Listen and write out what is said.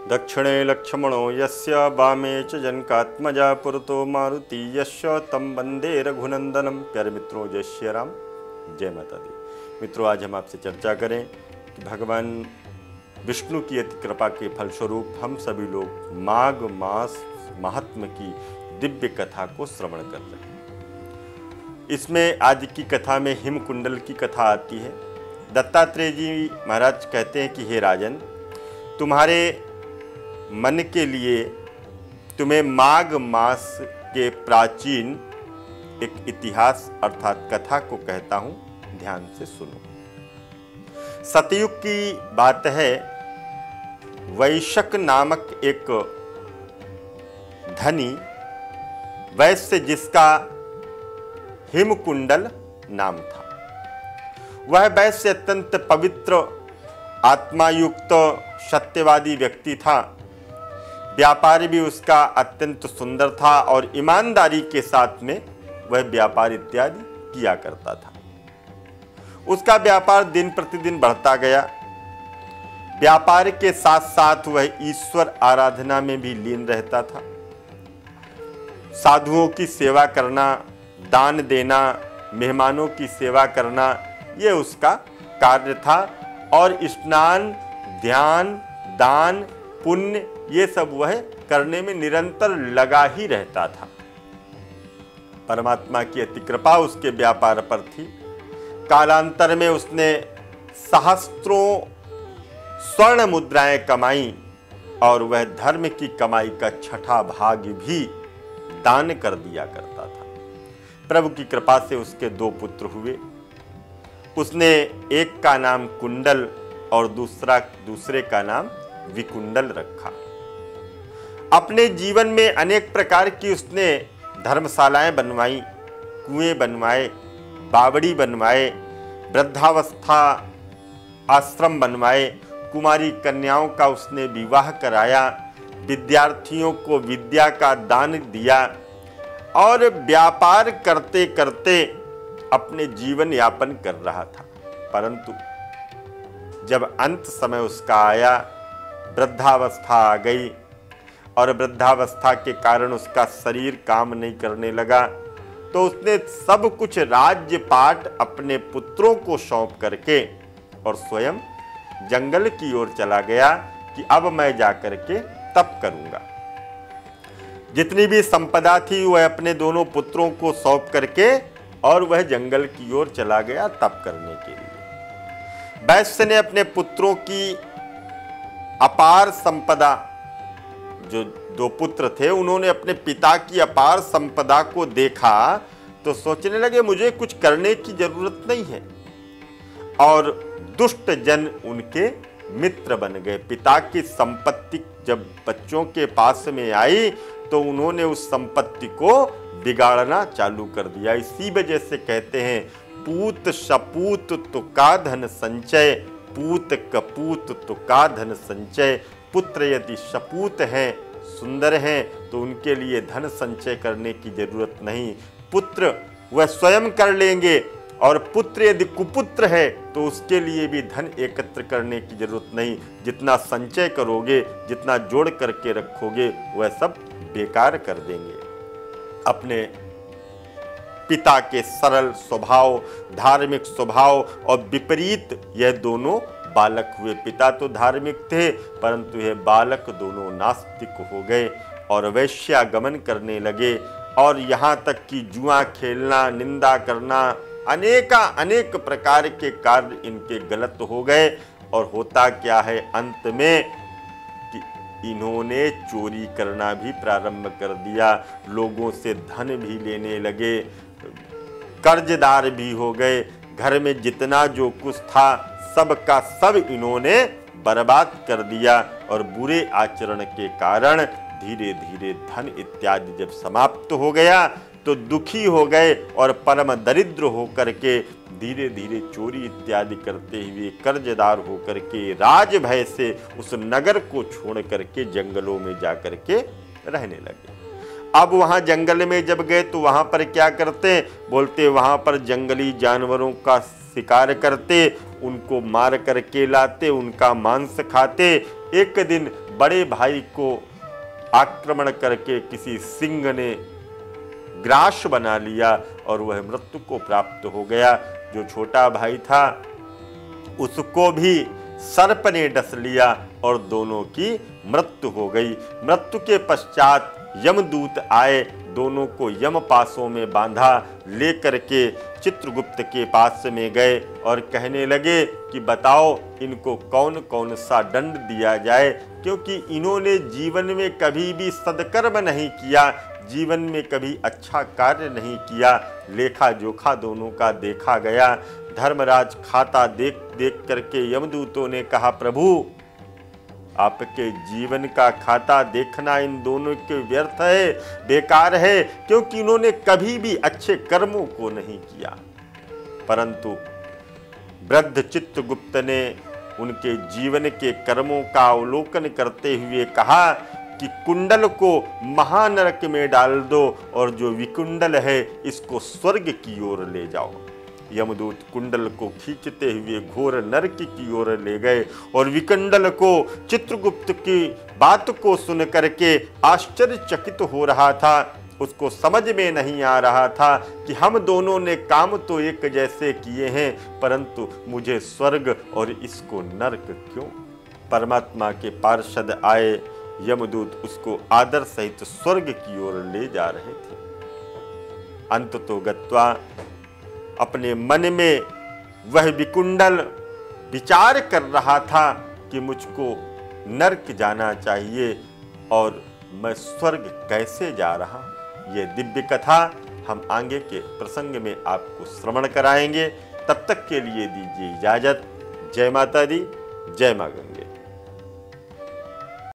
दक्षिणे लक्ष्मणो यस्य वामे च जनकात्मजा पुरतो मारुति यस्य तम वंदे रघुनंदनम। प्यारे मित्रों, जय श्री राम, जय माता दी। मित्रों, आज हम आपसे चर्चा करें कि भगवान विष्णु की अति कृपा के फलस्वरूप हम सभी लोग माघ मास महात्म की दिव्य कथा को श्रवण कर रहे हैं। इसमें आज की कथा में हिमकुंडल की कथा आती है। दत्तात्रेय जी महाराज कहते हैं कि हे राजन, तुम्हारे मन के लिए तुम्हें माघ मास के प्राचीन एक इतिहास अर्थात कथा को कहता हूं, ध्यान से सुनो। सतयुग की बात है। वैशक नामक एक धनी वैश्य जिसका हिमकुंडल नाम था, वह वैश्य अत्यंत पवित्र आत्मायुक्त सत्यवादी व्यक्ति था। व्यापार भी उसका अत्यंत सुंदर था और ईमानदारी के साथ में वह व्यापार इत्यादि किया करता था। उसका व्यापार दिन प्रतिदिन बढ़ता गया। व्यापार के साथ साथ वह ईश्वर आराधना में भी लीन रहता था। साधुओं की सेवा करना, दान देना, मेहमानों की सेवा करना, यह उसका कार्य था। और स्नान, ध्यान, दान, पुण्य, ये सब वह करने में निरंतर लगा ही रहता था। परमात्मा की अति कृपा उसके व्यापार पर थी। कालांतर में उसने सहस्त्रों स्वर्ण मुद्राएं कमाई और वह धर्म की कमाई का छठा भाग भी दान कर दिया करता था। प्रभु की कृपा से उसके दो पुत्र हुए। उसने एक का नाम कुंडल और दूसरे का नाम विकुंडल रखा। अपने जीवन में अनेक प्रकार की उसने धर्मशालाएं बनवाई, कुएं बनवाए, बावड़ी बनवाए, वृद्धावस्था आश्रम बनवाए, कुमारी कन्याओं का उसने विवाह कराया, विद्यार्थियों को विद्या का दान दिया और व्यापार करते करते अपने जीवन यापन कर रहा था। परंतु जब अंत समय उसका आया, वृद्धावस्था आ गई और वृद्धावस्था के कारण उसका शरीर काम नहीं करने लगा, तो उसने सब कुछ राज्यपाट अपने पुत्रों को सौंप करके और स्वयं जंगल की ओर चला गया कि अब मैं जाकर के तप करूंगा। जितनी भी संपदा थी वह अपने दोनों पुत्रों को सौंप करके और वह जंगल की ओर चला गया तप करने के लिए। वैश्य ने अपने पुत्रों की अपार संपदा, जो दो पुत्र थे, उन्होंने अपने पिता की अपार संपदा को देखा तो सोचने लगे मुझे कुछ करने की जरूरत नहीं है, और दुष्ट जन उनके मित्र बन गए। पिता की संपत्ति जब बच्चों के पास में आई तो उन्होंने उस संपत्ति को बिगाड़ना चालू कर दिया। इसी वजह से कहते हैं पूत सपूत तुका धन संचय, पूत कपूत तुका धन संचय। पुत्र यदि सपूत हैं, सुंदर हैं, तो उनके लिए धन संचय करने की जरूरत नहीं, पुत्र वह स्वयं कर लेंगे। और पुत्र यदि कुपुत्र है तो उसके लिए भी धन एकत्र करने की जरूरत नहीं। जितना संचय करोगे, जितना जोड़ करके रखोगे, वह सब बेकार कर देंगे। अपने पिता के सरल स्वभाव, धार्मिक स्वभाव और विपरीत यह दोनों बालक हुए। पिता तो धार्मिक थे परंतु यह बालक दोनों नास्तिक हो गए और वैश्यागमन करने लगे। और यहाँ तक कि जुआ खेलना, निंदा करना, अनेक प्रकार के कार्य इनके गलत हो गए। और होता क्या है अंत में कि इन्होंने चोरी करना भी प्रारंभ कर दिया, लोगों से धन भी लेने लगे, कर्जदार भी हो गए। घर में जितना जो कुछ था सब का सब इन्होंने बर्बाद कर दिया। और बुरे आचरण के कारण धीरे धीरे धन इत्यादि जब समाप्त हो गया तो दुखी हो गए और परम दरिद्र होकर के धीरे धीरे चोरी इत्यादि करते हुए कर्जदार होकर के राज भय से उस नगर को छोड़ करके जंगलों में जाकर के रहने लगे। अब वहां जंगल में जब गए तो वहां पर क्या करते, बोलते वहां पर जंगली जानवरों का शिकार करते, उनको मार करके लाते, उनका मांस खाते। एक दिन बड़े भाई को आक्रमण करके किसी सिंह ने ग्रास बना लिया और वह मृत्यु को प्राप्त हो गया। जो छोटा भाई था उसको भी सर्प ने डस लिया और दोनों की मृत्यु हो गई। मृत्यु के पश्चात यमदूत आए, दोनों को यम पासों में बांधा, लेकर के चित्रगुप्त के पास में गए और कहने लगे कि बताओ इनको कौन कौन सा दंड दिया जाए, क्योंकि इन्होंने जीवन में कभी भी सदकर्म नहीं किया, जीवन में कभी अच्छा कार्य नहीं किया। लेखा जोखा दोनों का देखा गया। धर्मराज खाता देख देख करके यमदूतों ने कहा, प्रभु आपके जीवन का खाता देखना इन दोनों के व्यर्थ है, बेकार है, क्योंकि इन्होंने कभी भी अच्छे कर्मों को नहीं किया। परंतु वृद्ध चित्रगुप्त ने उनके जीवन के कर्मों का अवलोकन करते हुए कहा कि कुंडल को महानरक में डाल दो और जो विकुंडल है इसको स्वर्ग की ओर ले जाओ। यमदूत कुंडल को खींचते हुए घोर नरक की ओर ले गए और विकुंडल को चित्रगुप्त की बात को सुन करके आश्चर्यचकित हो रहा था। उसको समझ में नहीं आ रहा था कि हम दोनों ने काम तो एक जैसे किए हैं, परंतु मुझे स्वर्ग और इसको नरक क्यों। परमात्मा के पार्षद आए, यमदूत उसको आदर सहित स्वर्ग की ओर ले जा रहे थे। अंततो गत्वा अपने मन में वह विकुंडल विचार कर रहा था कि मुझको नरक जाना चाहिए और मैं स्वर्ग कैसे जा रहा हूं। ये दिव्य कथा हम आगे के प्रसंग में आपको श्रवण कराएंगे। तब तक के लिए दीजिए इजाजत। जय माता दी, जय मां गंगे।